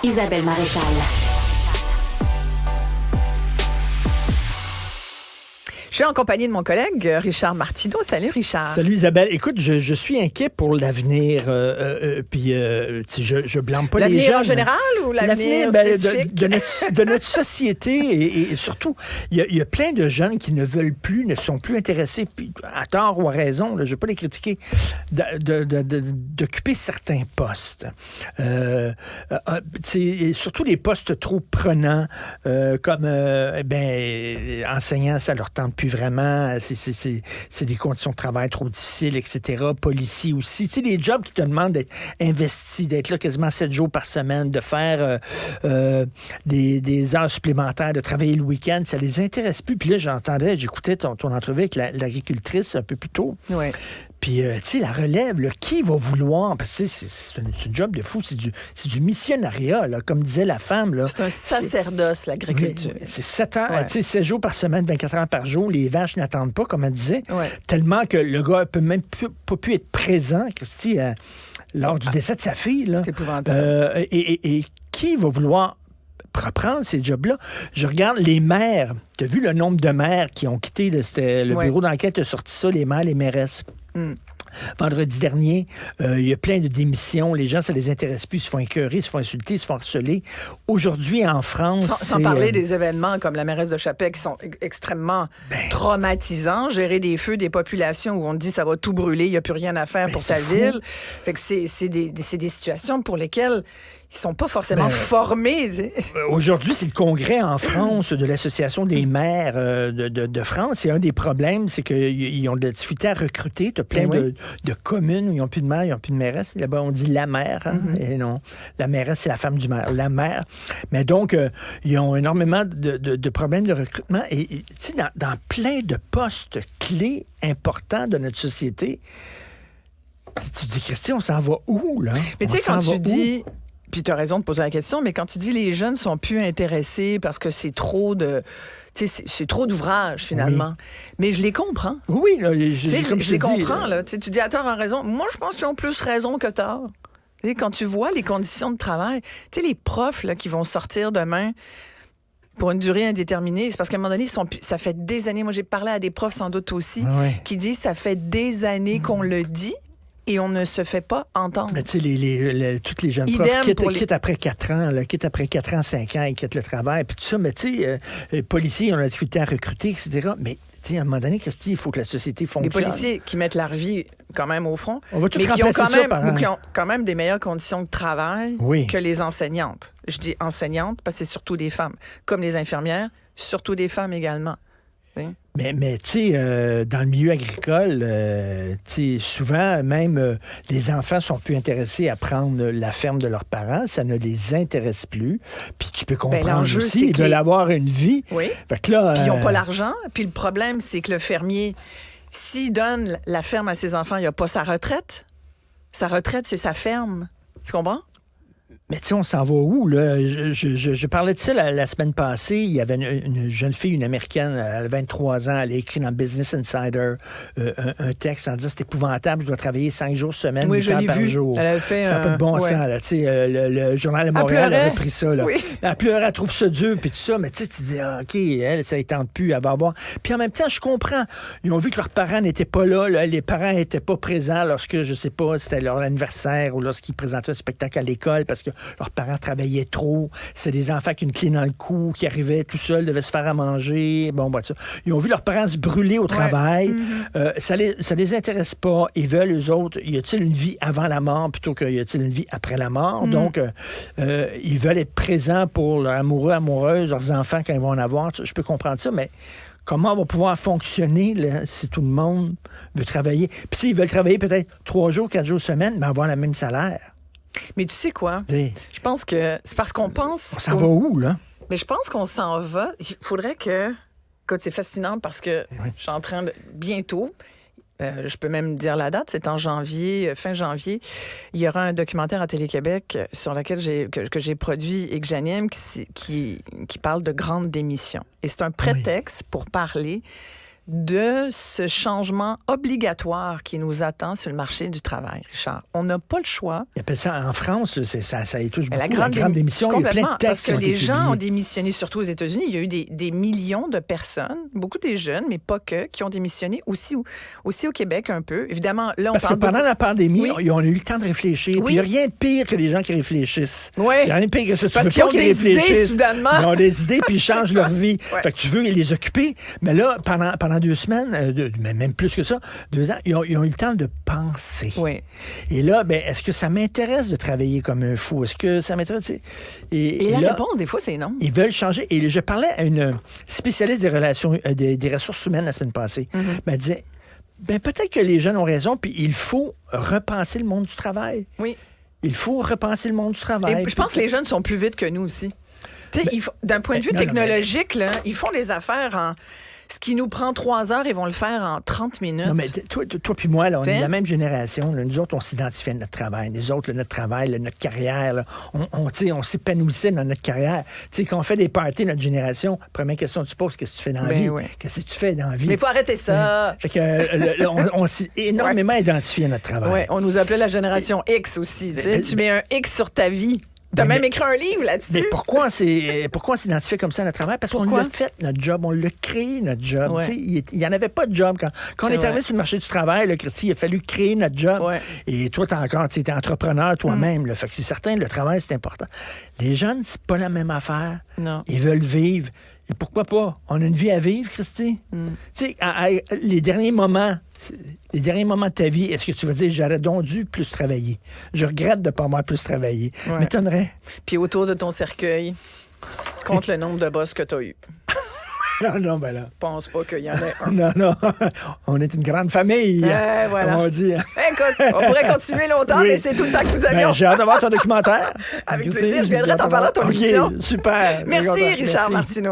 Isabelle Maréchal. Je suis en compagnie de mon collègue Richard Martineau. Salut Richard. Salut Isabelle. Écoute, je suis inquiet pour l'avenir. Puis je blâme pas les gens. L'avenir en général ou l'avenir spécifique? De notre société et surtout, il y a plein de jeunes qui ne veulent plus, ne sont plus intéressés, puis à tort ou à raison, je ne vais pas les critiquer, d'occuper certains postes. Surtout les postes trop prenants, comme enseignants, ça leur tente plus vraiment, c'est des conditions de travail trop difficiles, etc. Policiers aussi. Tu sais, des jobs qui te demandent d'être investi, d'être là quasiment 7 jours par semaine, de faire des heures supplémentaires, de travailler le week-end, ça les intéresse plus. Puis là, j'écoutais ton entrevue avec l'agricultrice un peu plus tôt. Oui. Puis, tu sais, la relève, là, qui va vouloir? Parce que c'est un job de fou, c'est du missionnariat, là, comme disait la femme. Là. C'est un sacerdoce, l'agriculture. C'est 7 heures, Ouais. tu sais, 7 jours par semaine, 24 heures par jour. Les vaches n'attendent pas, comme elle disait. Ouais. Tellement que le gars peut même pas pu être présent, Christy, lors du décès de sa fille. Là. C'est épouvantable. Et qui va vouloir reprendre ces jobs-là? Je regarde les maires. Tu as vu le nombre de maires qui ont quitté le bureau d'enquête a sorti ça, les maires, les mairesses. Vendredi dernier, il y a plein de démissions. Les gens, ça les intéresse plus. Ils se font écœurer, ils se font insulter, ils se font harceler. Aujourd'hui, en France... Sans parler des événements comme la mairesse de Chapelle qui sont extrêmement traumatisants. Gérer des feux, des populations où on te dit ça va tout brûler, il n'y a plus rien à faire pour ta ville. Fait que c'est des situations pour lesquelles ils sont pas forcément formés. Aujourd'hui, c'est le congrès en France de l'Association des maires de France. Et un des problèmes, c'est qu'ils ont de la difficulté à recruter. Tu as plein de communes où ils n'ont plus de maire, ils n'ont plus de mairesse. Là-bas, on dit la maire. Hein? Et non, la mairesse, c'est la femme du maire. La maire. Mais donc, ils ont énormément de problèmes de recrutement. Et tu sais, dans plein de postes clés importants de notre société, tu te dis, Christy, on s'en va où, là? Mais tu sais, quand tu dis... Puis tu as raison de poser la question, mais quand tu dis les jeunes sont plus intéressés parce que c'est trop de... Tu sais, c'est trop d'ouvrages, finalement. Oui. Mais je les comprends. Oui, là, je les comprends, là. Tu dis à tort en raison. Moi, je pense qu'ils ont plus raison que tort. Tu sais, quand tu vois les conditions de travail, tu sais, les profs là, qui vont sortir demain pour une durée indéterminée, c'est parce qu'à un moment donné, ça fait des années, moi j'ai parlé à des profs sans doute aussi, qui disent ça fait des années qu'on le dit, et on ne se fait pas entendre. Mais tu sais, toutes les jeunes profs quittent après 4 ans, quittent après 4 ans, 5 ans, ils quittent le travail, puis tout ça. Mais tu sais, les policiers ont la difficulté à recruter, etc. Mais tu sais, à un moment donné, Christy, il faut que la société fonctionne. Les policiers qui mettent leur vie quand même au front, on va tout mais qui ont ont quand même des meilleures conditions de travail que les enseignantes. Je dis enseignantes parce que c'est surtout des femmes. Comme les infirmières, surtout des femmes également. Mais tu sais, dans le milieu agricole, souvent, même les enfants sont plus intéressés à prendre la ferme de leurs parents. Ça ne les intéresse plus. Puis tu peux comprendre aussi, ils veulent avoir une vie. Oui. Fait que là, puis ils n'ont pas l'argent. Puis le problème, c'est que le fermier, s'il donne la ferme à ses enfants, il n'a pas sa retraite. Sa retraite, c'est sa ferme. Tu comprends? Mais tu sais, on s'en va où, là? Je parlais de ça la semaine passée. Il y avait une jeune fille, une Américaine, elle a 23 ans, elle a écrit dans Business Insider un texte en disant c'est épouvantable, je dois travailler 5 jours semaine, 8 heures par jour. Elle a fait ça n'a pas de bon sens, là. Tu sais, le Journal de Montréal a repris ça, là. Oui. Elle pleurait, elle trouve ça dur, puis tout ça, mais tu sais, tu dis, OK, elle, ça ne tente plus, elle va avoir. Puis en même temps, je comprends. Ils ont vu que leurs parents n'étaient pas là, les parents n'étaient pas présents lorsque, je sais pas, c'était leur anniversaire ou lorsqu'ils présentaient un spectacle à l'école parce que leurs parents travaillaient trop. C'est des enfants avec une clé dans le cou, qui arrivaient tout seuls, devaient se faire à manger. Bon, ça. Ils ont vu leurs parents se brûler au travail. Ça les intéresse pas. Ils veulent, eux autres, y a-t-il une vie avant la mort plutôt qu'il y a-t-il une vie après la mort? Donc, ils veulent être présents pour leurs amoureux, amoureuses, leurs enfants quand ils vont en avoir. Je peux comprendre ça, mais comment on va pouvoir fonctionner là, si tout le monde veut travailler? Puis ils veulent travailler peut-être 3 jours, 4 jours semaine, mais avoir le même salaire. Mais tu sais quoi? Je pense que c'est parce qu'on pense... On s'en va où, là? Mais je pense qu'on s'en va. Il faudrait que... Écoute, c'est fascinant parce que je suis en train de... Bientôt, je peux même dire la date, c'est en janvier, fin janvier, il y aura un documentaire à Télé-Québec sur lequel que j'ai produit et que j'anime qui parle de grande démission. Et c'est un prétexte pour parler de ce changement obligatoire qui nous attend sur le marché du travail, Richard. On n'a pas le choix. Ils appellent ça en France, ça y touche beaucoup. La grande démission, il y a plein de textes parce que qui ont les été gens publiés. ont démissionné, surtout aux États-Unis. Il y a eu des millions de personnes, beaucoup des jeunes, mais pas que, qui ont démissionné aussi au Québec un peu. Évidemment, là, on Parce que parle pendant la pandémie, Oui. on a eu le temps de réfléchir. Oui. Puis il n'y a rien de pire que les gens qui réfléchissent. Oui. Il n'y a rien de pire que ça. Tu Parce veux qu'ils pas ont des idées, réfléchissent. soudainement. Ils ont des idées, puis ils changent leur vie. Ouais. Fait que tu veux les occuper. Mais là, pendant 2 semaines, mais même plus que ça, 2 ans, ils ont eu le temps de penser. Oui. Et là, ben, est-ce que ça m'intéresse de travailler comme un fou? Est-ce que ça m'intéresse? Et la là, réponse, des fois, c'est non. ils veulent changer. Et je parlais à une spécialiste des relations, des ressources humaines la semaine passée. Elle disait, ben, peut-être que les jeunes ont raison, puis il faut repenser le monde du travail. Oui. Il faut repenser le monde du travail. Et je pense que les jeunes sont plus vite que nous aussi. D'un point de vue technologique, là, ils font les affaires en... Ce qui nous prend 3 heures, ils vont le faire en 30 minutes. Non, mais toi puis moi, là, on T'sais? est la même génération. Là. Nous autres, on s'identifiait à notre travail. Nous autres, là, notre travail, là, notre carrière, là, on s'épanouissait dans notre carrière. T'sais, quand on fait des parties, notre génération, première question que tu poses, qu'est-ce que tu fais dans la vie? Oui. Qu'est-ce que tu fais dans la vie? Mais il faut arrêter ça. Fait que, on s'est énormément identifié à notre travail. Ouais, on nous appelait la génération X aussi. Tu mets un X sur ta vie. T'as même écrit un livre là-dessus. Mais pourquoi on s'identifiait comme ça à notre travail? Parce qu'on l'a fait, notre job. On l'a créé, notre job. Ouais. Il n'y en avait pas de job. Quand on est arrivé sur le marché du travail, là, Christy, il a fallu créer notre job. Ouais. Et toi, t'es entrepreneur toi-même. Là. Fait que c'est certain, le travail, c'est important. Les jeunes, c'est pas la même affaire. Non. Ils veulent vivre. Et pourquoi pas? On a une vie à vivre, Christy. Tu sais, les derniers moments de ta vie, est-ce que tu vas dire, j'aurais donc dû plus travailler? Je regrette de ne pas avoir plus travaillé. Ouais. M'étonnerait. Puis autour de ton cercueil, compte le nombre de boss que tu as eu. Non, ben là. Je pense pas qu'il y en ait un. Non. On est une grande famille. Voilà. On dit. Écoute, on pourrait continuer longtemps, Oui. mais c'est tout le temps que nous avions. Ben, j'ai hâte de voir ton documentaire. Avec Écoutez, plaisir, je viendrai t'en parler à ton OK, émission. super. Merci, Richard Merci. Martineau.